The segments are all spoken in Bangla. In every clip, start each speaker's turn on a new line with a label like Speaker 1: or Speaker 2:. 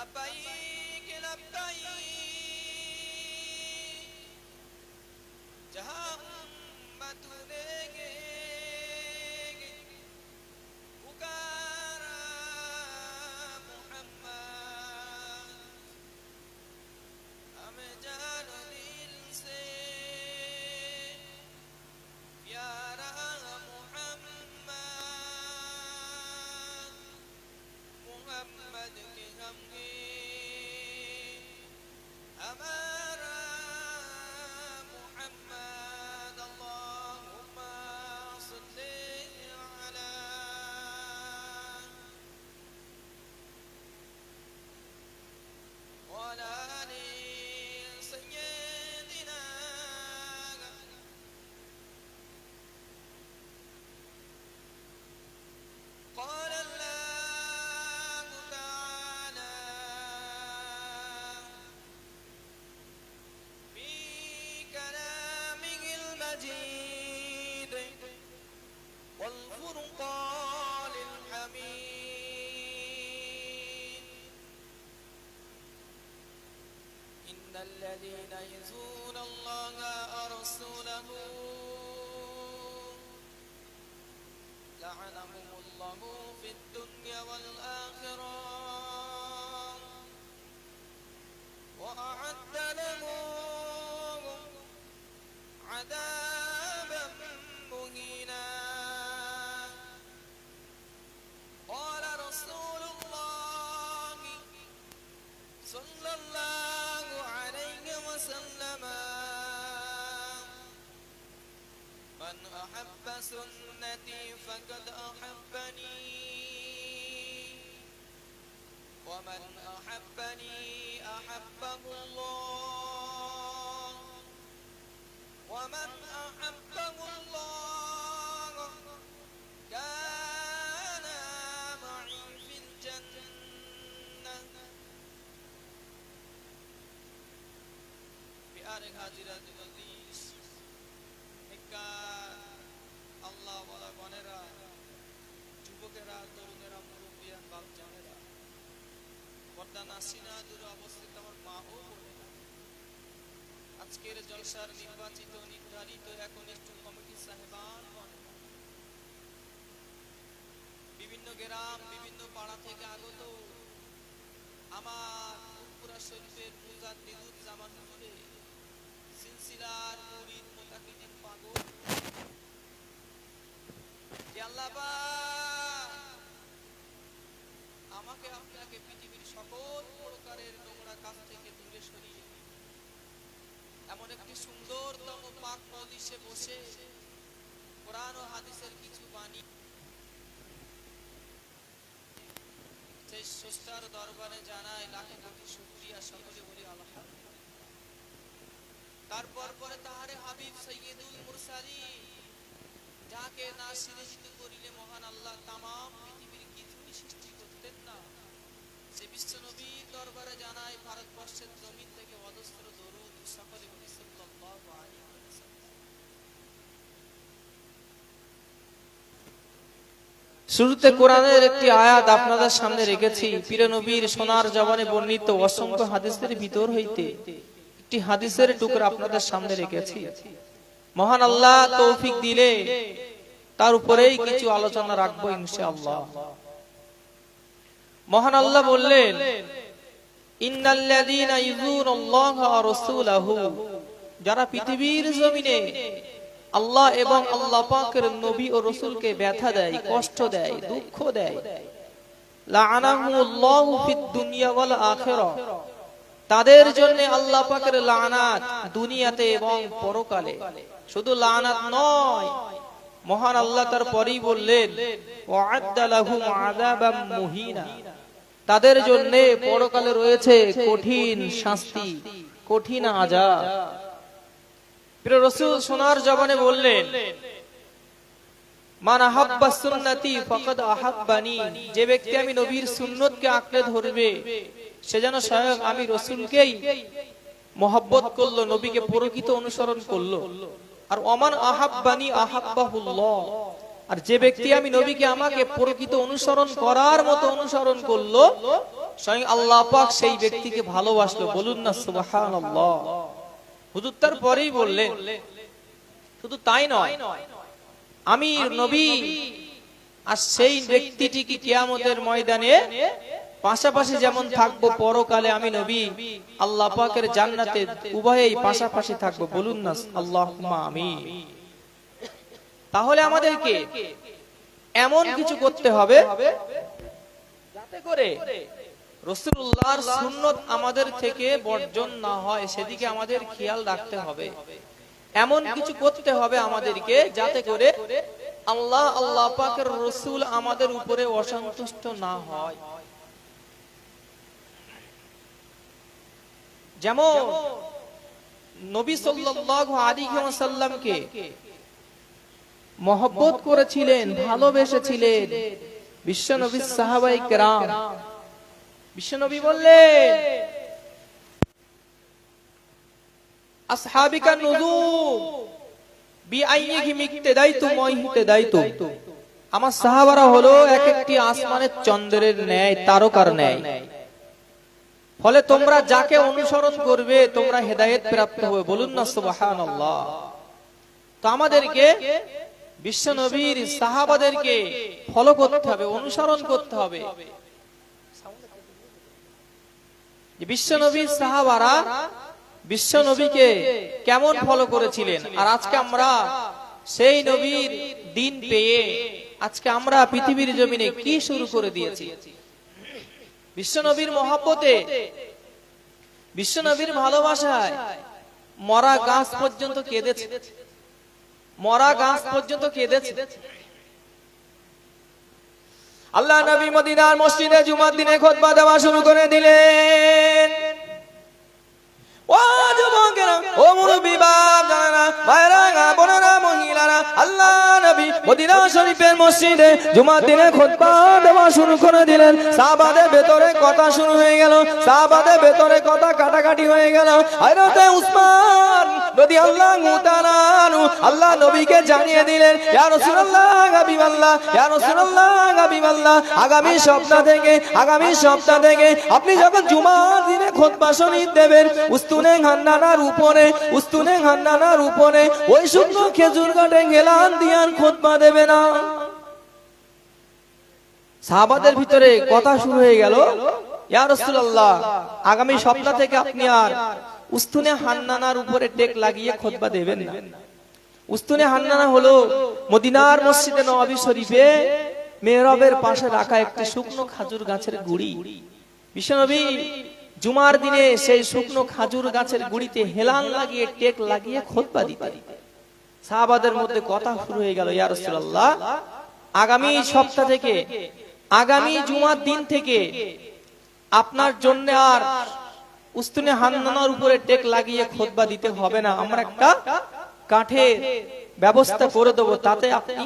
Speaker 1: लब्बैक लब्बैक जहां उम्मत लेंगे पुकारा मोहम्मद हमें जानो दिल से प्यारा मोहम्मद मोहम्मद के हमगे हमारा मोहम्मद अल्लाहुम्मा सल्ली अला वअला आलि सय्यिदिना قال الله تعالى في كلامه المجيد والفرقان الحميد إن الذين يؤذون الله ورسوله لعنهم الله في الدنيا والآخرة وأعد لهم عذابا مهينا قال رسول الله صلى الله عليه وسلم من أحب سنتي فقد أحبني ومن أحبني أحبه الله ومن أحبه الله كان معي في الجنة بأرق حاضرات الحديث আল্লাহ বলা গণেরা যুবকেরা তরুণেরা মুরব্বিয়ান বাপজানেরা পর্দা নাসিনা দূরে অবস্থিত আমার মা ও বোনেরা আজকের জলসার নির্বাচিত নির্ধারিত একনিষ্ঠ কমিটি সাহেবান বিভিন্ন গ্রাম বিভিন্ন পাড়া থেকে আগত আমার ফুরফুরা শরীফের মুজাদ্দিদুল জামান হুজুরে সিলসিলার মুরিদ মুতাকিদিন পাগল আল্লাহ পাক আমাকে আপনাকে পৃথিবীর সকল প্রকারের নোংরা কাজ থেকে দূরে সরিয়ে এমন একটি সুন্দরতম পাক মজলিসে বসে কোরআন ও হাদিসের কিছু বাণী সেই স্রষ্টার দরবারে জানায় লাখে লাখে শুকরিয়া সকলে বলি আলহামদুলিল্লাহ তারপর পরে তাহারে হাবিব সৈয়দুল মুরসালিন যাকে না সৃষ্টি করিলে মহান আল্লাহ তাম পৃথিবীর কিছুই সৃষ্টি করতেন না সে বিশ্ব নবীর দরবারে জানায় ভারতবর্ষের জমিন থেকে অজস্র দরুদ সকলে বলি সাল্লাল্লাহু আলাইহি ওয়াসাল্লাম। শুরুতে কোরআনের একটি আয়াত আপনাদের সামনে রেখেছি পীর নবীর সোনার জবানে বর্ণিত অসংখ্য হাদিসের ভিতর হইতে একটি হাদিসের টুকরা আপনাদের সামনে রেখেছি মহান আল্লাহ তৌফিক দিলে তার উপরেই কিছু আলোচনা রাখবো ইনশাআল্লাহ। মহান আল্লাহ বললেন ইন্নাল্লাযীনা ইউযুনাল্লাহা ওয়া রাসূলাহু যারা পৃথিবীর জমিনে আল্লাহ এবং আল্লাহ পাকের নবী ও রাসূলকে ব্যথা দেয় কষ্ট দেয় দুঃখ দেয় লাআনাহুমুল্লাহু ফিদ দুনিয়া ওয়াল আখিরাহ তাদের জন্য আল্লাহ পাকের লানাত দুনিয়াতে এবং পরকালে শুধু লানাত নয় মহান আল্লাহ তার পরেই বললেন ওয়া'আদ্দা লাহুম আযাবাম মুহিনা তাদের জন্য পরকালে রয়েছে কঠিন শাস্তি কঠিন আযাব। প্রিয় রাসূল সোনার জবানে বললেন মান আহাব্বা সুন্নতি ফাকাদ আহাব্বানি যে ব্যক্তি আমি নবীর সুন্নতকে আঁকড়ে ধরবে সে যেন স্বয়ং আমি রাসূলকেই মহব্বত করলো নবীকে প্রকৃত অনুসরণ করলো আর ওমান আহাব্বানি আহাব্বাহুল্লাহ আর যে ব্যক্তি আমি নবীকে আমাকে প্রকৃত অনুসরণ করার মতো অনুসরণ করলো স্বয়ং আল্লাহ পাক সেই ব্যক্তিকে ভালোবাসলো। বলুন না সুবহানাল্লাহ। হুজুর তার পরেই বললেন, শুধু তাই নয়, আমি নবী আর সেই ব্যক্তিটি কি কিয়ামতের ময়দানে পাশাপাশি যেমন থাকবো, পরকালে আমি নবী আল্লাহ পাকের জান্নাতে উভয়েই পাশাপাশি থাকবো। বলুন না আল্লাহুম্মা আমিন। তাহলে আমাদেরকে এমন কিছু করতে হবে যাতে করে রাসূলুল্লাহর সুন্নাত আমাদের থেকে বর্জন না হয়, সেদিকে আমাদের খেয়াল রাখতে হবে। এমন কিছু করতে হবে আমাদেরকে যাতে করে আল্লাহ পাকের রাসূল আমাদের উপরে অসন্তুষ্ট না হয়। যেমন নবী সাল্লাল্লাহু আলাইহি ওয়াসাল্লামকে মহব্বত করেছিলেন, ভালোবেসেছিলেন বিশ্বনবী সাহাবায়ে কেরাম। বিশ্বনবী বললেন, আসহাবিকা নুজুম বিআইয়িহিম ইক্তাদাইতুম ওয়া ইহতাদাইতুম। আমার সাহাবারা হলো এক একটি আসমানের চন্দ্রের ন্যায়, তারকার ন্যায়। ফলে তোমরা যাকে অনুসরণ করবে তোমরা হেদায়েত প্রাপ্ত হবে। বলুন না সুবহানাল্লাহ। তো আমাদেরকে বিশ্বনবীর সাহাবাদেরকে ফলো করতে হবে, অনুসরণ করতে হবে। বিশ্বনবীর সাহাবারা বিশ্বনবীকে কেমন ফলো করেছিলেন, আর আজকে আমরা সেই নবীর দিন পেয়ে আজকে আমরা পৃথিবীর জমিনে কি শুরু করে দিয়েছি। বিশ্বনবীর মহব্বতে, বিশ্বনবীর ভালোবাসায় মরা গাছ পর্যন্ত কেঁদেছে, মরা গাছ পর্যন্ত কেঁদেছে। আল্লাহ নবী মদিনার মসজিদে জুমার দিনে খুতবা দেওয়া শুরু করে দিলেন। ও যুবকেরা, ও মুরব্বি বাপ জানেরা, ভাইরা বোনেরা, মহিলারা, আল্লাহ নবী মদিনা শরীফের মসজিদে জুমার দিনে খুতবা দেওয়া শুরু করে দিলেন। সাহাবাদের ভেতরে কথা শুরু হয়ে গেল, সাহাবাদের ভেতরে কথা কাটাকাটি হয়ে গেল। হযরতে উসমান রাদিয়াল্লাহু তাআলা আনহু আল্লাহ নবীকে জানিয়ে দিলেন, ইয়া রাসূলুল্লাহ, হাবিবাল্লাহ, ইয়া রাসূলুল্লাহ, হাবিবাল্লাহ, আগামী সপ্তাহ থেকে আপনি যখন জুমার দিনে খুতবা শরীফ দেবেন, উস্তুনে হান্নানার উপরে ওই শুকনো খেজুর কাটে গেলান দিয়ান খুতবা দেবে না। সাহাবাদের ভিতরে কথা শুরু হয়ে গেল, ইয়া রাসূলুল্লাহ, আগামী সপ্তাহ থেকে আপনি আর উস্তুনে হান্নানার উপরে টেক লাগিয়ে খুতবা দেবেন না। উস্তুনে হান্নানা হলো মদিনার মসজিদে নববী শরীফে মেহরাবের পাশে রাখা একটি শুকনো খাজুর গাছের গুড়ি। বিশ্বনবী জুমার দিনে সেই শুকনো খাজুর গাছের গুড়িতে হেলান লাগিয়ে টেক লাগিয়ে খুতবা দিতেন। সাহাবাদের মধ্যে কথা শুরু হয়ে গেল, ইয়া রাসূলুল্লাহ, আগামী সপ্তাহ থেকে, আগামী জুমার দিন থেকে আপনার জন্য আর উস্তুনে হান্নানার উপরে টেক লাগিয়ে খুতবা দিতে হবে না, আমরা একটা কাঠের ব্যবস্থা করে দেব, তাতে আপনি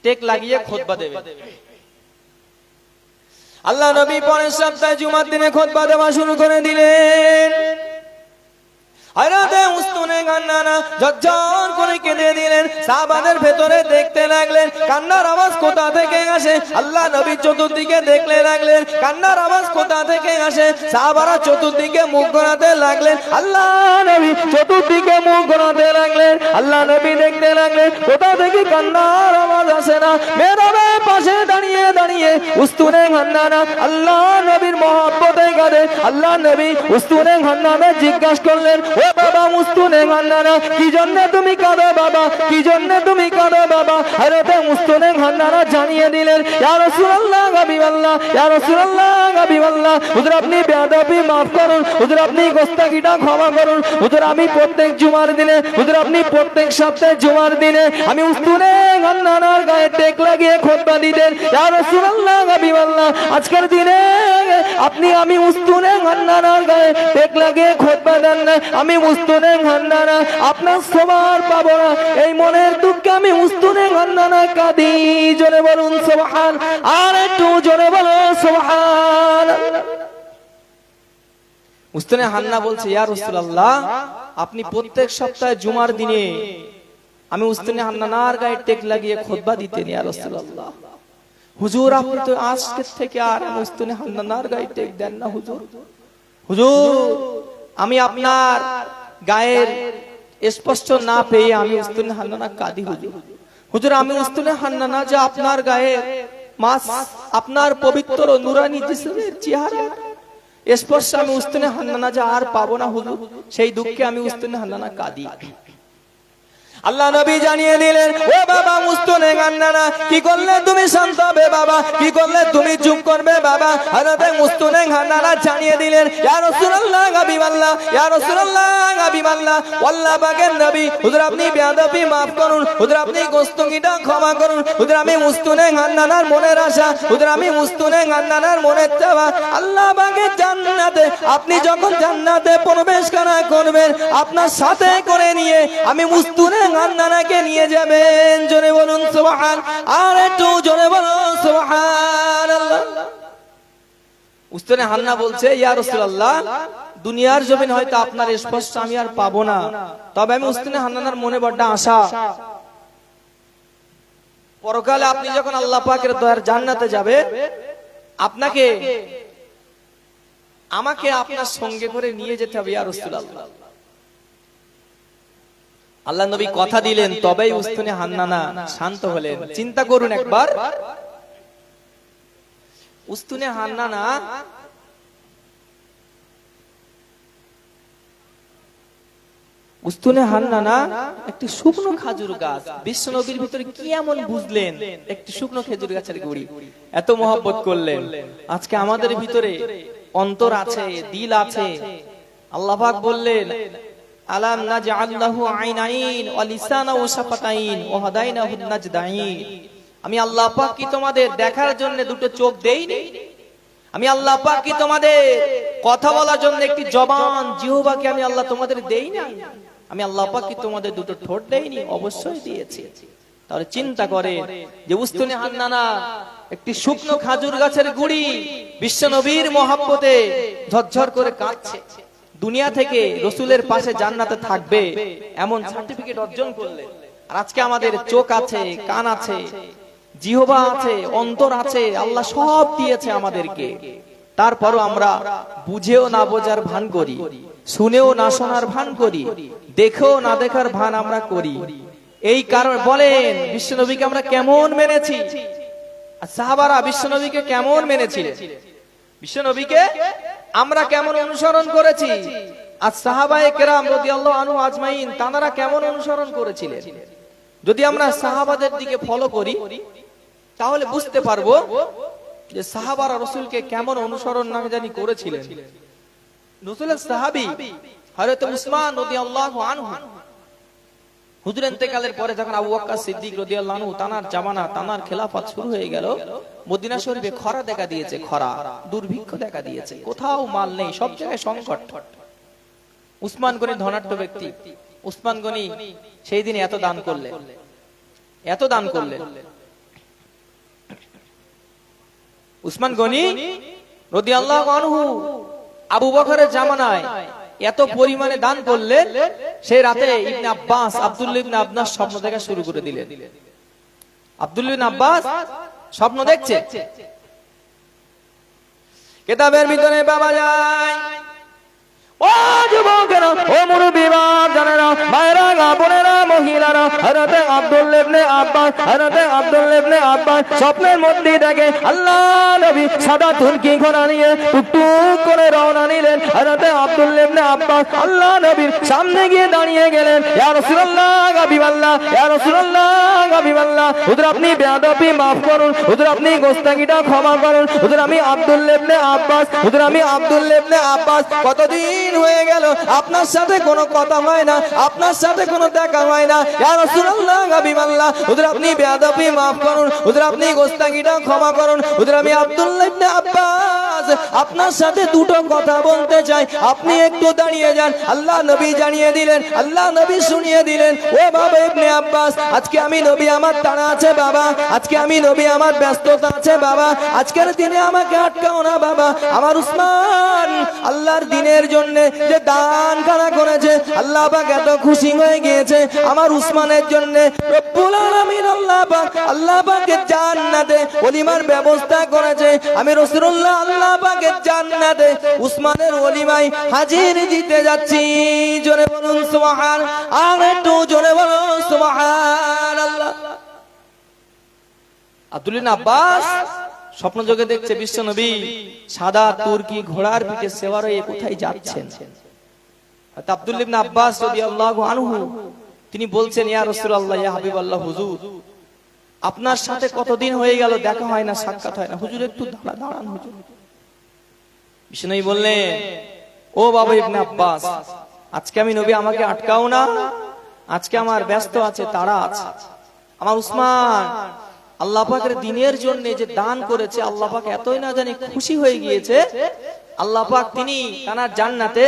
Speaker 1: টেক লাগিয়ে খুতবা দেবেন। আল্লাহ নবী পরের সপ্তাহে জুমার দিনে খুতবা দেওয়া শুরু করে দিলেন। হযরতে উস্তুনে হান্নানা ঝরঝর করে কেঁদে দিলেন। সাহাবাদের ভেতরে দেখতে লাগলেন কান্নার আওয়াজ কোথা থেকে আসে। আল্লাহ নবী চতুর্দিকে দেখতে লাগলেন কান্নার আওয়াজ কোথা থেকে আসে। সাহাবারা চতুর্দিকে মুখ ঘোরাতে লাগলেন, আল্লাহ নবী চতুর্দিকে মুখ ঘোরাতে লাগলেন। আল্লাহ নবী দেখতে লাগলেন কোথা থেকে কান্নার আওয়াজ আসে না। মেহরাবের পাশে দাঁড়িয়ে দাঁড়িয়ে উস্তুনে হান্নানা আল্লাহ নবীর মহব্বতে কাঁদে। আল্লাহ নবী উস্তুনে হান্নানা জিজ্ঞাসা করলেন, ও বাবা উস্তুনে হান্নানা, কি জন্য তুমি কাঁদো বাবা, কি জন্য তুমি কাঁদো বাবা? হযরতে উস্তুনে হান্নানা জানিয়ে দিলেন, ইয়া রাসূলুল্লাহ, হাবিবাল্লাহ, ইয়া রাসূলুল্লাহ, হাবিবাল্লাহ, হুজুর আপনি বেয়াদবি maaf করুন, হুজুর আপনি গোস্তাকিটা ক্ষমা করুন। হুজুর আমি প্রত্যেক জুমার দিনে, হুজুর আপনি প্রত্যেক সপ্তাহে জুমার দিনে আমি উস্তুনে হান্নানার গায়ে টেক লাগিয়ে খুতবা দিতেন। ইয়া রাসূলুল্লাহ, হাবিবাল্লাহ, আজকের দিনে আপনি আমি উস্তুনে হান্নানার গায়ে টেক লাগিয়ে খুতবা দেন না, আমি উস্তুনে হান্নানা আপনার সবার পাবো না, এই মনের দুঃখে আমি উস্তুনে হান্নানা কাঁদি। জোরে বলুন সুবহান, আর একটু জোরে বলো সুবহান। উস্তুনে হান্না বলছে, ইয়া রাসূলুল্লাহ, আপনি প্রত্যেক সপ্তাহে জুমার দিনে আমি উস্তুনে হান্নানার গায়ে টেক লাগিয়ে খুতবা দিতেন ইয়া রাসূলুল্লাহ। হুজুর আপনি তো আজকে থেকে আর মুস্তুনে হান্নানার গায়ে টেক দেন না হুজুর। হুজুর আমি আপনার গায়ের স্পষ্ট না পেয়ে আমি উস্তুনে হান্নানা কাঁদি হুজুর। হুজুর আমি উস্তুনে হান্নানা যে আপনার গায়ে মাস আপনার পবিত্র নুরানি জিসমের চেহারা স্পর্শ আমি উস্তুনে হান্নানা যে আর পাবো না হুজুর, সেই দুঃখে আমি উস্তুনে হান্নানা কাঁদি। আল্লাহ নবী জানিয়ে দিলেন, ও বাবা মুস্তুনে হান্নানা কি করলে তুমি শান্ত হবে বাবা, কি করলে তুমি চুপ করবে বাবা। হযরতে মুস্তুনে হান্নানা জানিয়ে দিলেন, ইয়া রাসূলুল্লাহ হাবিবাল্লাহ, ইয়া রাসূলুল্লাহ হাবিবাল্লাহ, আল্লাহ পাকের নবী হুজুর আপনি বেয়াদবি maaf করুন, হুজুর আপনি গোস্তকিটা ক্ষমা করুন। হুজুর আমি মুস্তুনে হান্নানার মনের আশা, হুজুর আমি মুস্তুনে হান্নানার মনের চাওয়া আল্লাহ পাকের জান্নাতে আপনি যখন জান্নাতে প্রবেশ করবেন আপনার সাথে করে নিয়ে আমি মুস্তুনে হান্নানাকে নিয়ে যাবেন। জোরে বলুন সুবহান, আর একটু জোরে বলুন সুবহানাল্লাহ। উস্তানে হান্না বলছে, ইয়া রাসূলুল্লাহ দুনিয়ার জমিন হয়তো আপনার স্পর্শ আমি আর পাবো না, তবে আমি উস্তানে হান্নানার মনে বড় আশা পরকালে আপনি যখন আল্লাহ পাকের দয়ার জান্নাতে যাবে আপনাকে আমাকে আপনার সঙ্গে করে নিয়ে যেতে হবে ইয়া রাসূলুল্লাহ। আল্লাহ নবী কথা দিলেন, তবেই উস্তুনে হান্নানা শান্ত হলেন। চিন্তা করুন একবার, উস্তুনে হান্নানা উস্তুনে হান্নানা একটি শুকনো খেজুর গাছ। বিশ্ব নবীর ভিতরে কি এমন বুঝলেন একটি শুকনো খেজুর গাছের গুড়ি এত মহব্বত করলেন। আজকে আমাদের ভিতরে অন্তর আছে, দিল আছে। আল্লাহ পাক বললেন, আলাম নাজআল লাহু আইনাইন ওয়া লিসানাহু শাফাতাইন ওয়া হাদাইনাহু নাজদাইন। আমি আল্লাহ পাক কি তোমাদের দেখার জন্য দুটো চোখ দেইনি? আমি আল্লাহ পাক কি তোমাদের কথা বলার জন্য একটি জবান জিহ্বাকে আমি আল্লাহ তোমাদের দেই না? আমি আল্লাহ পাক কি তোমাদের দুটো ঠোঁট দেইনি? অবশ্যই দিয়েছি। তাহলে চিন্তা করে যে উস্তুনে হান্নানা একটি শুকনো খেজুর গাছের গুড়ি বিশ্ব নবীর মহব্বতে ঝরঝর করে কাঁদছে। দুনিয়া থেকে রাসূলের পাশে জান্নাতে থাকবে এমন সার্টিফিকেট অর্জন করলে। আর আজকে আমাদের চোখ আছে, কান আছে, জিহ্বা আছে, অন্তর আছে, আল্লাহ সব দিয়েছে আমাদেরকে। তারপরও আমরা বুঝেও না বোঝার ভান করি, শুনেও না শোনার ভান করি, দেখেও না দেখার ভান আমরা করি। এই কারণ বলেন বিশ্বনবীকে আমরা কেমন মেনেছি? আর সাহাবারা বিশ্বনবীকে কেমন মেনেছিলেন? বিশ্বনবীকে আমরা কেমন অনুসরণ করেছি? আর সাহাবায়ে কেরাম রাদিয়াল্লাহু আনহু আজমাইন তারা কেমন অনুসরণ করেছিলেন? যদি আমরা সাহাবাদের দিকে ফলো করি তাহলে বুঝতে পারবো যে সাহাবারা রাসূলকে কেমন অনুসরণ না জানি করেছিলেন। রাসূলের সাহাবী হযরত উসমান রাদিয়াল্লাহু আনহু হুজুর ইন্তেকালের পরে যখন আবু বকর সিদ্দিক রাদিয়াল্লাহু আনহু তানার জামানা তানার খেলাফত শুরু হয়ে গেল, মদিনা শরীফে খরা দেখা দিয়েছে, খরা দুর্ভিক্ষ দেখা দিয়েছে, কোথাও মাল নেই, সব জায়গায় সংকট। উসমান গনি ধনাঢ্য ব্যক্তি, উসমান গনি সেই দিন এত দান করলেন, এত দান করলেন। উসমান গনি রাদিয়াল্লাহু আনহু আবু বকরের জামানায় এত পরিমাণে দান করলেন, সেই রাতে ইবনে আব্বাস আব্দুল্লাহ ইবনে আব্বাস স্বপ্ন দেখা শুরু করে দিলেন। আব্দুল্লাহ ইবনে আব্বাস স্বপ্ন দেখছে, কিতাবের ভিতরে পাওয়া যায়, ও যুবকেরা, ও মুরব্বিরা, জানেরা, মায়েরা, বোনেরা, মহিলারা, হযরত আব্দুল্লাহ ইবনে আব্বাস, হযরত আব্দুল্লাহ ইবনে আব্বাস স্বপ্নের মধ্যে দেখে আল্লাহ নবী সাদা তুর্কি ঘোড়া নিয়ে টুকটুক করে রওনা নিলেন। হযরত আব্দুল্লাহ ইবনে আব্বাস আল্লাহ নবীর সামনে গিয়ে দাঁড়িয়ে গেলেন, ইয়া রাসূলুল্লাহ হাবিবাল্লাহ, ইয়া রাসূলুল্লাহ হাবিবাল্লাহ, হুজুর আপনি বেয়াদবি maaf করুন, হুজুর আপনি গোস্তাকিটা ক্ষমা করুন, হুজুর আমি আব্দুল্লাহ ইবনে আব্বাস, হুজুর আমি আব্দুল্লাহ ইবনে আব্বাস, কতদিন হয়ে গেল আপনার সাথে কোনো কথা হয় না, আপনার সাথে কোনো দেখা হয় না, ইয়া রাসূলুল্লাহ হাবিবাল্লাহ, হুজুর আপনি বেয়াদবি maaf করুন, হুজুর আপনি গোস্তাকিটা ক্ষমা করুন, হুজুর আমি আব্দুল্লাহ ইবনে আব্বাস আপনার সাথে দুটো কথা বলতে চাই, আপনি একটু দাঁড়িয়ে যান। আল্লাহ নবী জানিয়ে দিলেন, আল্লাহ নবী শুনিয়ে দিলেন, ও বাবা ইবনে আব্বাস, আজকে আমি নবী আমার তাড়া আছে বাবা, আজকে আমি নবী আমার ব্যস্ততা আছে বাবা, আজকের দিনে আমাকে আটকাও না বাবা। আমার উসমান আল্লাহর দিনের জন্য যে দান খানা করেছে, আল্লাহ পাক এত খুশি হয়ে গিয়েছে, আমার আমার উসমানের জন্য রব্বুল আলামিন আল্লাহ পাকের জান্নাতে ওলিমার ব্যবস্থা করেছে। আমি রাসূলুল্লাহ আল্লাহ পাকের জান্নাতে উসমানের ওলিমায় হাজির দিতে যাচ্ছি। জোরে বলুন সুবহান, আর একটু জোরে বলুন সুবহানাল্লাহ। আব্দুল্লাহ ইবনে আব্বাস স্বপ্ন যোগে দেখছে বিশ্বনবী সাদা তুর্কি ঘোড়ার পিঠে সেবার হয়ে কোথায় যাচ্ছেন। আব্দুল্লাহ ইবনে আব্বাস রাদিয়াল্লাহু আনহু তিনি বলছেন, ইয়া রাসূলুল্লাহ, ইয়া হাবিবাল্লাহ, হুজুর আপনার সাথে কতদিন হয়ে গেল দেখা হয় না, সাক্ষাৎ হয় না, হুজুর একটু দাঁড়ান হুজুর। বিশ্বনবী বললেন, ও বাবা ইবনে আব্বাস, আজকে আমি নবী, আমাকে আটকাও না, আজকে আমার ব্যস্ত আছে, তাড়া আছে। আমার উসমান আল্লাহ পাকের দ্বীনের জন্য যে দান করেছে, আল্লাহ পাক এতই না জানি খুশি হয়ে গিয়েছে, আল্লাহ পাক তিনি তার জান্নাতে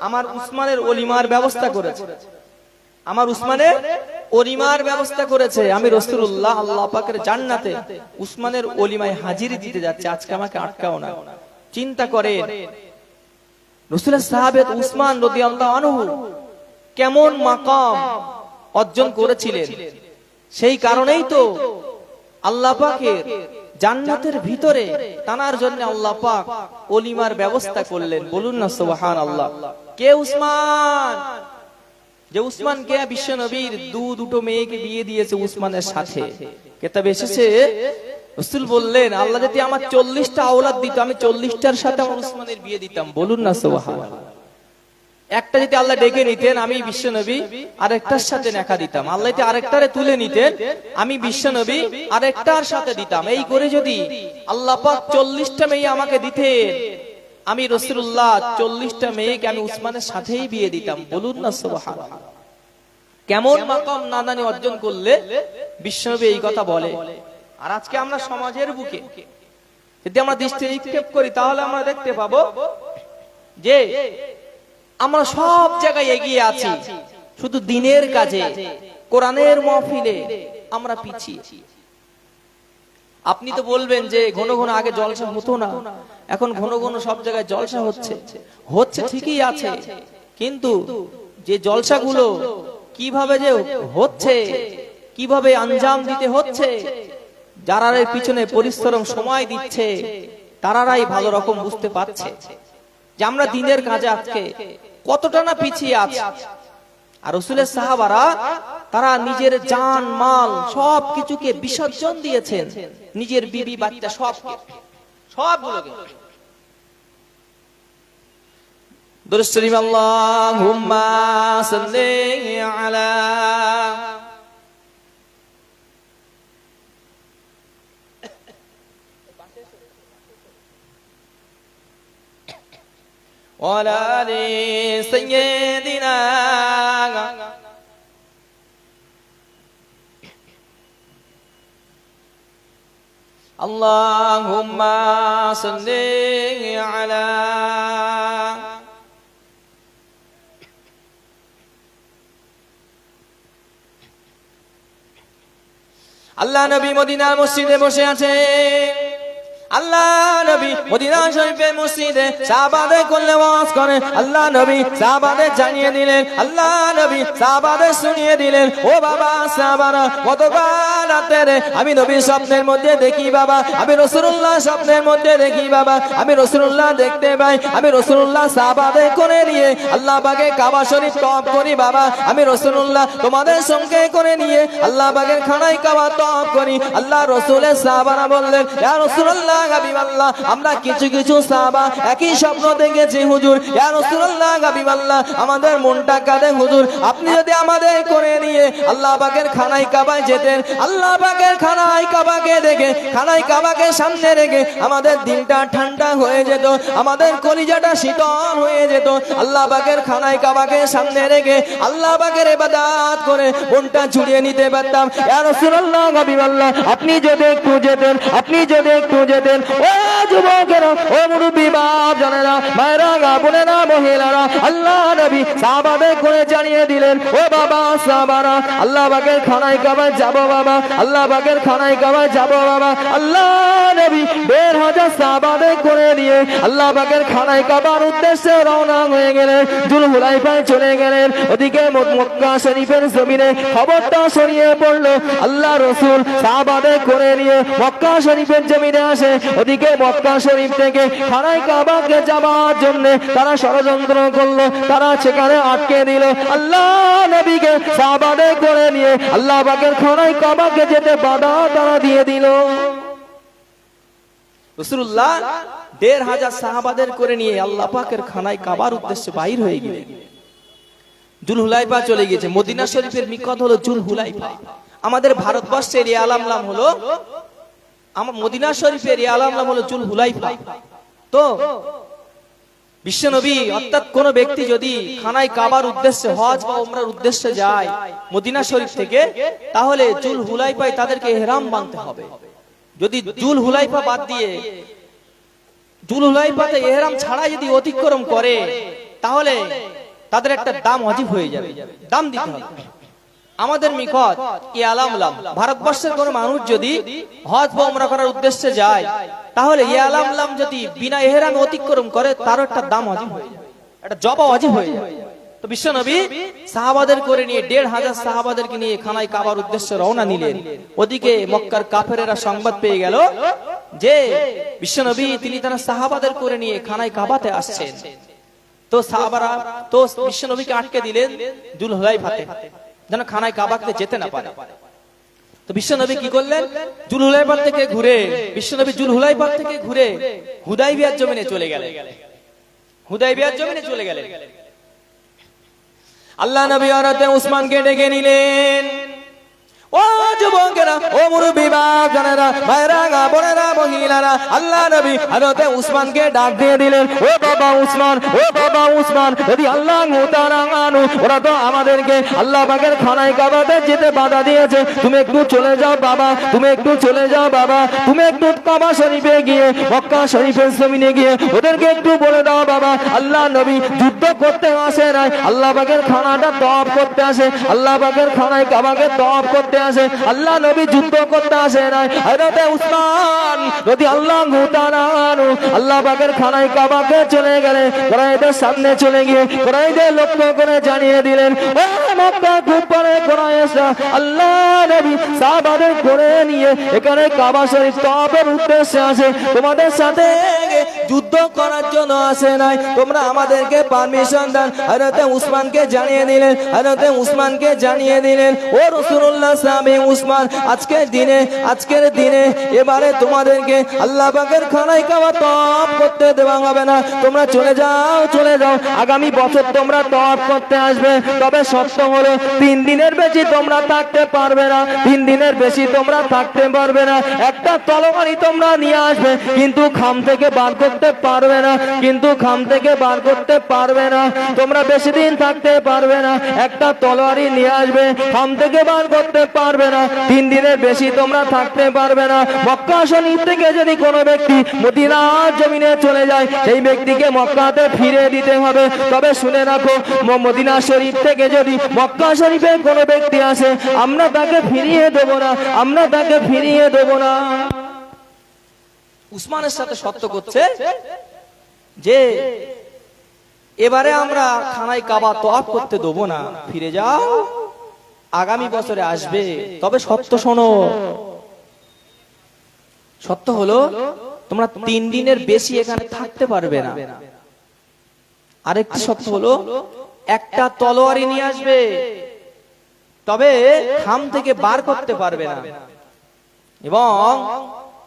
Speaker 1: আমার উসমানের ওলিমার ব্যবস্থা করেছে, আমার উসমানের ওলিমার ব্যবস্থা করেছে। আমি রাসূলুল্লাহ আল্লাহ পাকের জান্নাতে উসমানের ওলিমায় হাজিরি দিতে যাচ্ছি, আজকে আমাকে আটকাও না। চিন্তা করেন রাসূলের সাহাবে উসমান রাদিয়াল্লাহু আনহু কেমন মাকাম অর্জন করেছিলেন। সেই কারণেই তো আল্লাহ পাকের জান্নাতের ভিতরে টানার জন্য আল্লাহ পাক ওলিমার ব্যবস্থা করলেন। বলুন না সুবহানাল্লাহ। কে উসমান? যে উসমানকে বিশ্ব নবীর দুটো মেয়েকে বিয়ে দিয়েছে উসমানের সাথে। কিতাবে এসেছে রাসূল বললেন, আল্লাহ যদি আমার 40টা আওলাদ দিত, আমি 40টার সাথে আমার উসমানের বিয়ে দিতাম। বলুন না সুবহানাল্লাহ। একটা যদি আল্লাহ ডেকে নিতেন, আমি বিশ্ব নবী আরেকটার সাথে নেকা দিতাম। আল্লাহ যদি আরেকটারে তুলে নিতেন, আমি বিশ্ব নবী আরেকটার সাথে দিতাম। এই করে যদি আল্লাহ পাক 40টা মেয়ে আমাকে দিতেন, আমি রাসূলুল্লাহ 40টা মেয়েকে আমি উসমানের সাথেই বিয়ে দিতাম। বলুন না সুবহানাল্লাহ। কেমন মাকাম নাদানি অর্জন করলে বিশ্বনবী এই কথা বলে। আর আজকে আমরা সমাজের বুকে যদি আমরা দৃষ্টি নিক্ষেপ করি, তাহলে আমরা দেখতে পাবো যে আমরা সব জায়গায় এগিয়ে আছি, শুধু দ্বীনের কাজে, কোরআনের মাহফিলে আমরা পিছিয়ে। আপনি তো বলবেন যে ঘন ঘন আগে জলসা হতো না, এখন ঘন ঘন সব জায়গায় জলসা হচ্ছে ঠিকই আছে, কিন্তু যে জলসাগুলো কিভাবে যে হচ্ছে, কিভাবে আঞ্জাম দিতে হচ্ছে, যারা এর পিছনে পরিশ্রম সময় দিচ্ছে, তারাই ভালো রকম বুঝতে পারছে যে আমরা দ্বীনের কাজে আজকে কতটা না পিছিয়ে আছে। আর রাসূলের সাহাবারা তারা নিজের জান মাল সবকিছুকে বিসর্জন দিয়েছেন, নিজের বিবি বাচ্চা সবগুলোকে। দুরূদ শরীফ আল্লাহুম্মা সাল্লি আলা وعلى آل سيدنا اللهم صل على আল্লাহ নবী মদিনার মসজিদে বসে আছে। আল্লাহ নবী মদিনা শরীফের মসজিদে সাহাবাদের করলে ওয়াজ করে। আল্লাহ নবী সাহাবাদের জানিয়ে দিলেন, আল্লাহ নবী সাহাবাদের শুনিয়ে দিলেন, ও বাবা সাহাবারা, গতকাল রাতে আমি নবীর স্বপ্নের মধ্যে দেখি বাবা, আমি রাসূলুল্লাহ স্বপ্নের মধ্যে দেখি বাবা, আমি রাসূলুল্লাহ দেখতে পাই, আমি রাসূলুল্লাহ সাহাবাদের করে নিয়ে আল্লাহ পাকে কাবা শরীফ তওয়াফ করি বাবা, আমি রাসূলুল্লাহ তোমাদের সঙ্গে করে নিয়ে আল্লাহ পাকের খানায় কাবা তওয়াফ করি। আল্লাহ রাসূলের সাহাবারা বললেন, ইয়া রাসূলুল্লাহ হাবিবাল্লাহ, আমরা কিছু সাহাবা একই স্বপ্ন দেখেছি হুজুর। ইয়া রাসূলুল্লাহ হাবিবাল্লাহ, আমাদের মনটা কাঁদে হুজুর, আপনি যদি আমাদের করে নিয়ে আল্লাহ পাকের খানায় কাবায় যেতেন, আল্লাহ পাকের খানায় কাবাকে দেখে, খানায় কাবাকে সামনে রেখে আমাদের দিলটা ঠান্ডা হয়ে যেত, আমাদের কলিজাটা শীতল হয়ে যেত। আল্লাহ পাকের খানায় কাবাকে সামনে রেখে আল্লাহ পাকের ইবাদত করে মনটা জুড়িয়ে নিতে পারতাম। ইয়া রাসূলুল্লাহ হাবিবাল্লাহ, আপনি যদি একটু যেতেন, আপনি যদি একটু যেতেন, ও
Speaker 2: যুবকেরা, ও মুরব্বী বাপ জানেরা, মায়েরা, বোনেরা, মহিলারা, আল্লাহ নবী সাহাবাদের করে জানিয়ে দিলেন, ও বাবা সাহাবারা, আল্লাহ পাকের খানায় কাবায় যাব বাবা, আল্লাহ পাকের খানায় কাবায় যাব বাবা। আল্লাহ নবী ১,৫০০ সাহাবাদের করে নিয়ে আল্লাহ পাকের খানায় কাবার উদ্দেশ্যে রওনা হয়ে গেলেন, জুলহুলাইফায় চলে গেলেন। ওদিকে মক্কা শরীফের জমিনে খবরটা ছড়িয়ে পড়লো, আল্লাহ রসুল সাহাবাদের করে নিয়ে মক্কা শরীফের জমিনে আসে। ওদিকে মক্কা শরীফ থেকে খানায় কাবাকে যাবার জন্য তারা ষড়যন্ত্র করলো, তারা সেখানে আটকে দিল আল্লাহ নবীকে সাহাবাদের করে নিয়ে আল্লাহ পাকের খানায় কাবাকে যেতে বাধা তারা দিয়ে দিল।
Speaker 1: রাসূলুল্লাহ ১,৫০০ সাহাবাদের করে নিয়ে আল্লাহ পাকের খানায় কাবার উদ্দেশ্যে বাইর হয়ে গেলেন। জুলহুলাইফা চলে গেছে। মদিনা শরীফের মিকত হলো জুলহুলাইফা। আমাদের ভারতবর্ষের এই আলামলাম হলো, আমার মদিনা শরীফের এই আলামলাম হলো জুলহুলাইফা। তো বিশ্বনবী অর্থাৎ কোন ব্যক্তি যদি খানায় কাবার উদ্দেশ্যে হজ বা উমরার উদ্দেশ্যে যায় মদিনা শরীফ থেকে, তাহলে জুলহুলাইফায় তাদেরকে ইহরাম বাঁধতে হবে। যদি জুলহুলাইফা বাদ দিয়ে জুলহুলাইফাতে ইহরাম ছাড়া যদি অতিক্রম করে, তাহলে তাদের একটা দাম ওয়াজিব হয়ে যাবে, দাম দিতে হবে। আমাদের মিকত এই আলামলাম, ভারতবর্ষের কোন মানুষ যদি হজ বা উমরা করার উদ্দেশ্যে যায়, তাহলে এই আলামলাম যদি বিনা ইহরামে অতিক্রম করে, তার একটা দাম ওয়াজিব হয়ে যাবে, একটা জবা ওয়াজিব হয়ে যাবে। তো বিশ্বনবী সাহাবাদের করে নিয়ে ১,৫০০ সাহাবাদেরকে নিয়ে খানায় কাবার উদ্দেশ্যে রওনা নিলেন। ওদিকে মক্কার কাফেরেরা সংবাদ পেয়ে গেল যে বিশ্বনবী তিনি তার সাহাবাদের করে নিয়ে খানায় কাবাতে আসছেন। তো সাহাবারা তো বিশ্বনবীকে আটকে দিলেন জুলহুলাইফাতে, যেন খানায় কাবাতে যেতে না পারে। তো বিশ্বনবী কি করলেন, জুলহুলাইফা থেকে ঘুরে বিশ্বনবী জুলহুলাইফা থেকে ঘুরে হুদাইবিয়ার জমিনে চলে গেলেন। হুদাইবিয়ার জমিনে চলে গেলেন। আল্লাহ নবী হযরত উসমানকে ডেকে নিলেন। ও যুবকেরা, ও মুরব্বী বাপ জানেরা, ভাইরা, বোনেরা, মহিলারা, আল্লাহ নবী হযরত উসমানকে ডাক দিয়ে দিলেন, ও বাবা উসমান, ও বাবা উসমান, যদি আল্লাহ তাআলা আনু, ওরা তো আমাদেরকে আল্লাহ পাকের খানায় কাবাতে যেতে বাধা দিয়েছে, তুমি একটু চলে যাও বাবা, তুমি একটু চলে যাও বাবা, তুমি একটু কাবা শরীফে গিয়ে মক্কা শরীফের জমিনে গিয়ে ওদেরকে একটু বলে দাও বাবা, আল্লাহ নবী যুদ্ধ করতে আসে নাই, আল্লাহ পাকের খানাটা তওয়াফ করতে আসে, আল্লাহ পাকের খানায় কাবাকে তওয়াফ করতে আসে, আল্লাহ নবী যুদ্ধ করতে আসে নাই। হযরত উসমান যদি আল্লাহ তাআলা আল্লাহ পাকের খানায় কাবাকে চলে গেলে কুরাইশদের সামনে চলে গিয়ে কুরাইশদের লক্ষ্য করে জানিয়ে দিলেন, ও মক্কা কুফারে কুরাইশরা, আল্লাহ নবী সাহাবাদের করে নিয়ে এখানে কাবা শরীফ তওয়াফের উদ্দেশ্যে আসে, তোমাদের সাথে যুদ্ধ করার জন্য আসে নাই, তোমরা আমাদেরকে পারমিশন দেন। হযরত উসমানকে জানিয়ে দিলেন, হযরত উসমানকে জানিয়ে দিলেন, ও রাসূলুল্লাহ সাহাবী উসমান, আজকের দিনে এবারে তোমাদেরকে আল্লাহ পাকের খানায় কাবা তওয়াফ করতে দেওয়া হবে না, তোমরা চলে যাও, চলে যাও, আগামী বছর তোমরা তওয়াফ করতে আসবে, তবে শর্ত হলো ৩ দিনের বেশি তোমরা থাকতে পারবে না, ৩ দিনের বেশি তোমরা থাকতে পারবে না, একটা তলোয়ারি তোমরা নিয়ে আসবে, কিন্তু খাম থেকে বার করতে পারবে না, কিন্তু খাম থেকে বার করতে পারবে না, তোমরা বেশি দিন থাকতে পারবে না, একটা তলোয়ারি নিয়ে আসবে, খাম থেকে বার করতে পারবে না, ৩ দিনের বেশি তোমরা থাকতে পারবে না। মক্কা শরীফ থেকে যদি কোনো ব্যক্তি মদিনার জমিনে চলে যায়, সেই ব্যক্তিকে মক্কাতে ফিরে দিতে হবে। তবে শুনে রাখো, মদিনা শরীফ থেকে যদি মক্কা শরীফে কোনো ব্যক্তি আসে, আমরা তাকে ফিরিয়ে দেব না, আমরা তাকে ফিরিয়ে দেব না। উসমানের সাথে শর্ত করছে যে এবারে আমরা খানায় কাবা তওয়াফ করতে দেবো না, ফিরে যাও, আগামী বছরে আসবে, তবে সত্য শোনো, সত্য হলো তোমরা ৩ দিনের বেশি এখানে থাকতে পারবে না। আরেকটি সত্য হলো একটা তলোয়ারি নিয়ে আসবে, তবে খাম থেকে বার করতে পারবে না, এবং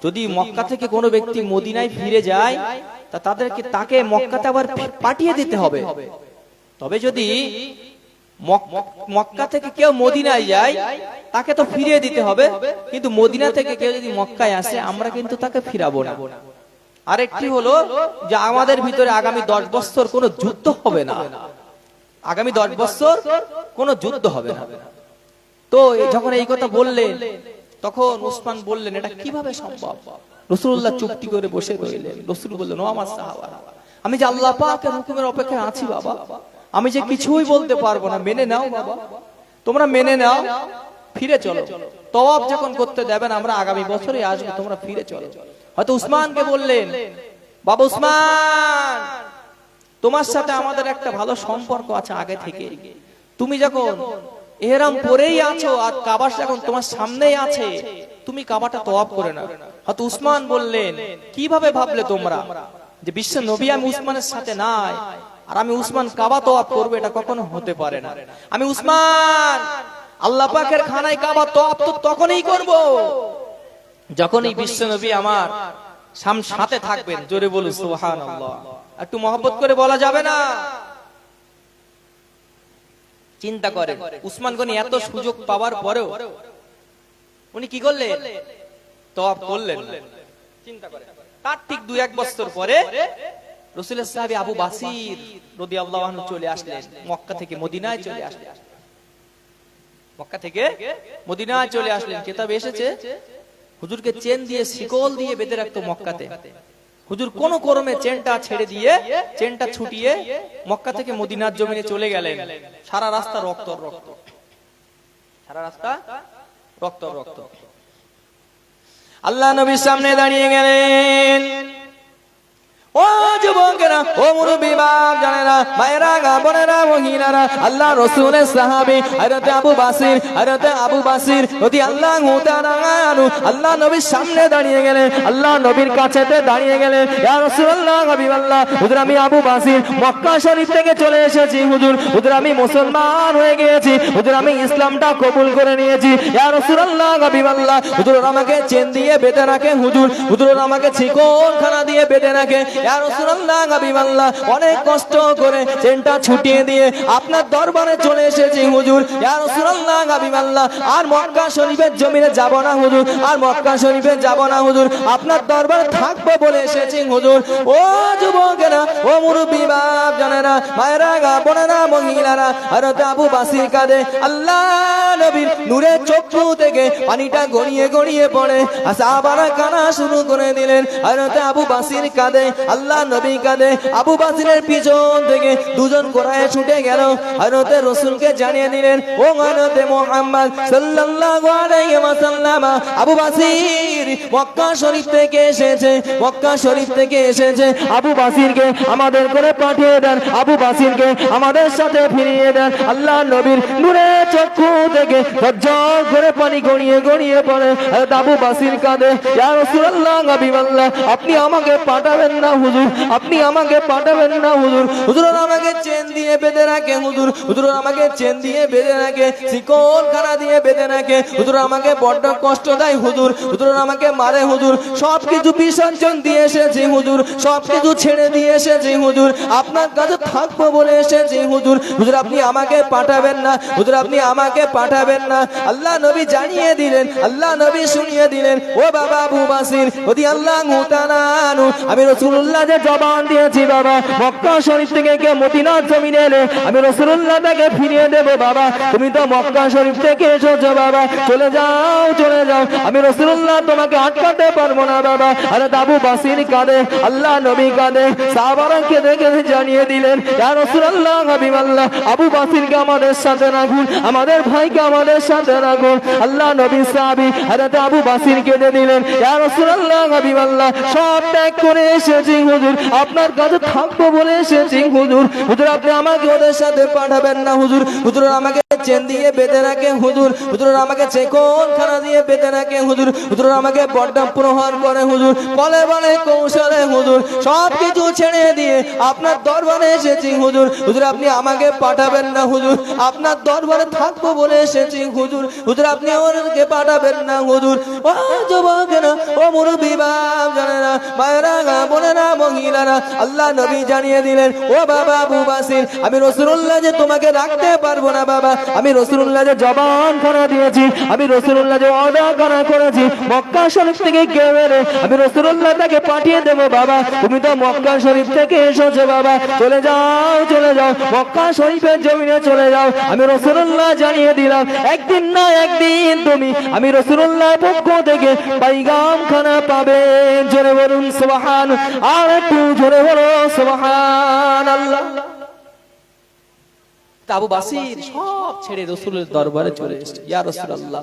Speaker 1: যদি মক্কা থেকে কোনো ব্যক্তি মদিনায় ফিরে যায়, তাকে মক্কাতে আবার পাঠিয়ে দিতে হবে। তবে যদি মক্কা থেকে কেউ মদিনায় যায়, তাকে তো ফিরিয়ে দিতে হবে, কিন্তু মদিনা থেকে কেউ যদি মক্কায় আসে, আমরা কিন্তু তাকে ফিরাবো না। আরেকটি হলো যে আমাদের ভিতরে আগামী 10 বছর কোনো যুদ্ধ হবে না, আগামী 10 বছর কোনো যুদ্ধ হবে না। তো যখন এই কথা বললেন, তখন উসমান বললেন, এটা কিভাবে সম্ভব? রাসূলুল্লাহ চুপটি করে বসে রইলেন। রাসূল বললেন, ও আমার সাহাবারা, আমি যে আল্লাহ পাকের হুকুমের অপেক্ষায় আছি বাবা, আমি যে কিছুই বলতে পারবো না, মেনে নাও বাবা, তোমরা মেনে নাও, ফিরে চলো। তওয়াফ যখন করতে দেবেন আমরা আগামী বছরই আসবো, তোমরা ফিরে চলো। হয়তো উসমানকে বললেন, বাবা উসমান, তোমার সাথে আমাদের একটা ভালো সম্পর্ক আছে আগে থেকে, তুমি যখন ইহরাম পরেই আছো আর কাবা যখন তোমার সামনেই আছে, তুমি কাবাটা তওয়াফ করে নাও। হয়তো উসমান বললেন, কিভাবে ভাবলে তোমরা যে বিশ্ব নবী আমি উসমানের সাথে নাই আর আমি উসমান কাবা তওয়াফ করবো? এটা কখনো হতে পারে না। আমি উসমান আল্লাহ পাকের খানায় কাবা তওয়াফ তো তখনই করব যখনই বিশ্ব নবী আমার সাথে থাকবেন। জোরে বলুন সুবহানাল্লাহ। একটু মহব্বত করে বলা যাবে না? চিন্তা করেন, উসমান গনি এত সুযোগ পাওয়ার পরেও উনি কি করলেন? তওয়াফ করলেন। চিন্তা করেন, তার ঠিক 2-1 বছর পরে রাসূলের সাহাবী আবু বাসির রাদিয়াল্লাহু আনহু চলে আসলেন, মক্কা থেকে মদিনায় চলে আসলেন। মক্কা থেকে মদিনায় চলে আসলেন। কিতাবে এসেছে হুজুরকে চেন দিয়ে শিকল দিয়ে বেঁধে রাখতো মক্কাতে। হুজুর কোন ক্রমে চেনটা ছেড়ে দিয়ে চেনটা ছুটিয়ে মক্কা থেকে মদিনার জমিনে চলে গেলেন। সারা রাস্তা রক্ত রক্ত, সারা রাস্তা রক্ত রক্ত। আল্লাহ নবীর সামনে দাঁড়িয়ে গেলেন। ও যুবকেরা, ও মুরব্বি বাপ জানেরা, মায়েরা, বোনেরা, মহিলারা, আল্লাহ রাসূলের সাহাবী হযরত আবু বাসির রাদিয়াল্লাহু তাআলা আনহু আল্লাহ নবীর সামনে দাঁড়িয়ে গেলেন। আল্লাহ নবীর কাছেতে দাঁড়িয়ে গেলেন। ইয়া রাসূলুল্লাহ, হাবিবাল্লাহ, হুজুর আমি আবু বাসির মক্কা শরীফ থেকে চলে এসেছি। হুজুর আমি মুসলমান হয়ে গিয়েছি। হুজুর আমি ইসলামটা কবুল করে নিয়েছি। ইয়া রাসূলুল্লাহ, হাবিবাল্লাহ, হুজুর আমাকে চেন দিয়ে বেঁধে রাখে। হুজুর আমাকে শিকলখানা দিয়ে বেঁধে রাখে। ইয়া রাসূলুল্লাহ, হাবিবাল্লাহ, অনেক কষ্ট করে চেনটা ছুটিয়ে দিয়ে আপনার দরবারে চলে এসেছি হুজুর। ইয়া রাসূলুল্লাহ, হাবিবাল্লাহ, আর মক্কা শরীফের জমিনে যাব না হুজুর, আর মক্কা শরীফে যাব না হুজুর, আপনার দরবারে থাকবো বলে এসেছি হুজুর। ও যুবকেরা, ও মুরব্বি বাপ জানেরা, মায়েরা, বোনেরা, মহিলারা, হযরত আবু বাসির কাঁধে। আল্লাহ নবীর নূরের চক্ষু থেকে পানিটা গড়িয়ে গড়িয়ে পড়ে। সাহাবারা কান্না শুরু করে দিলেন। হযরত আবু বাসির কাঁধে, আল্লাহ নবী কাঁধে। আবু বাসিরের পিছন থেকে দুজন ঘোড়ায় ছুটে গেল। হযরত রাসূলকে জানিয়ে দিলেন, ও হযরত মুহাম্মদ সাল্লাল্লাহু আলাইহি ওয়াসাল্লাম, আবু বাসির মক্কা শরীফ থেকে এসেছে, মক্কা শরীফ থেকে এসেছে। আবু বাসিরকে আমাদের করে পাঠিয়ে দেন, আবু বাসিরকে আমাদের সাথে ফিরিয়ে দেন। আল্লাহ নবীর নূরের চক্ষু থেকে ঝরঝর করে পানি গড়িয়ে গড়িয়ে পড়ে। হযরত আবু বাসির কাঁধে। ইয়া রাসূলুল্লাহ, হাবিবাল্লাহ, আপনি আমাকে পাঠাবেন না হুজুর, আপনি আমাকে পাঠাবেন না হুজুর। হুজুর আমাকে চেন দিয়ে বেঁধে রাখে হুজুর আমাকে চেন দিয়ে বেঁধে রাখে, শিকলখানা দিয়ে বেঁধে রাখে। হুজুর আমাকে বড্ড কষ্ট দেয় হুজুর আমাকে মারে হুজুর। সবকিছু বিসর্জন দিয়ে এসেছি হুজুর, সবকিছু ছেড়ে দিয়ে এসেছি হুজুর, আপনার কাছে থাকবো বলে এসেছি হুজুর। আপনি আমাকে পাঠাবেন না হুজুর, আপনি আমাকে পাঠাবেন না। আল্লাহ নবী জানিয়ে দিলেন, আল্লাহ নবী শুনিয়ে দিলেন, ও বাবা আবু বাসির রাদিয়াল্লাহু তাআলা আনহু, আমি রাসূলুল্লাহ যে জবান দিয়েছি বাবা, মক্কা শরীফ থেকে কে মদিনার জমিনে এলে আমি রাসূলুল্লাহ তাকে ফিরিয়ে দেব বাবা। তুমি তো মক্কা শরীফ থেকে এসেছো বাবা, চলে যাও চলে যাও, আমি রাসূলুল্লাহ তোমাকে আটকাতে পারবো না বাবা। আরে আবু বাসির কাঁধে, আল্লাহ নবী কাঁধে। সাহাবারা কেঁদে কেঁদে জানিয়ে দিলেন, ইয়া রাসূলুল্লাহ, হাবিবাল্লাহ, আবু বাসিরকে আমাদের সাথে রাখুন, আমাদের ভাইকে আমাদের সাথে রাখুন। আল্লাহ নবী সাহাবী হযরত আবু বাসির কেঁদে দিলেন, ইয়া রাসূলুল্লাহ, হাবিবাল্লাহ, সব ত্যাগ করে এসেছি হুজুর, আপনার কাছে থাকবো বলে এসেছি হুজুর। আপনি আমাকে ওদের সাথে পাঠাবেন না হুজুর। আমাকে চেন দিয়ে বেঁধে রাখে হুজুর, আমাকে চেকনখানা দিয়ে বেঁধে রাখে হুজুর। আমাকে বড্ড প্রহার করে হুজুর, বলে বলে কৌশলে হুজুর, সবকিছু ছেড়ে দিয়ে আপনার দরবারে এসেছি হুজুর। আপনি আমাকে পাঠাবেন না হুজুর, আপনার দরবারে থাকবো বলে এসেছি হুজুর। আপনি ওদেরকে পাঠাবেন না হুজুর। ও যুবকেরা, ও মুরব্বি বাপ জানেরা, মায়েরা, বোনেরা, মহিলারা, আল্লাহ নবী জানিয়ে দিলেন, ও বাবা আবু বাসির, আমি রাসূলুল্লাহ যে তোমাকে রাখতে পারবো না বাবা,
Speaker 2: আমি রাসূলুল্লাহ যে জবান খানা দিয়েছি, আমি রাসূলুল্লাহ যে ওয়াদা খানা করেছি, মক্কা শরীফ থেকে কেউ এলে আমি রাসূলুল্লাহ তাকে পাঠিয়ে দেব। বাবা তুমি তো মক্কা শরীফ থেকে এসেছো বাবা, চলে যাও চলে যাও, মক্কা শরীফের জমিনে চলে যাও। আমি রাসূলুল্লাহ জানিয়ে দিলাম একদিন না একদিন তুমি আমি রাসূলুল্লাহর পক্ষ থেকে পয়গাম খানা পাবে। জোরে বলুন সুবহান, আর একটু জোরে বলো সুবহানাল্লাহ।
Speaker 1: আবু বাসির সব ছেড়ে রাসূলের দরবারে চলে এসেছে, ইয়া রাসূলুল্লাহ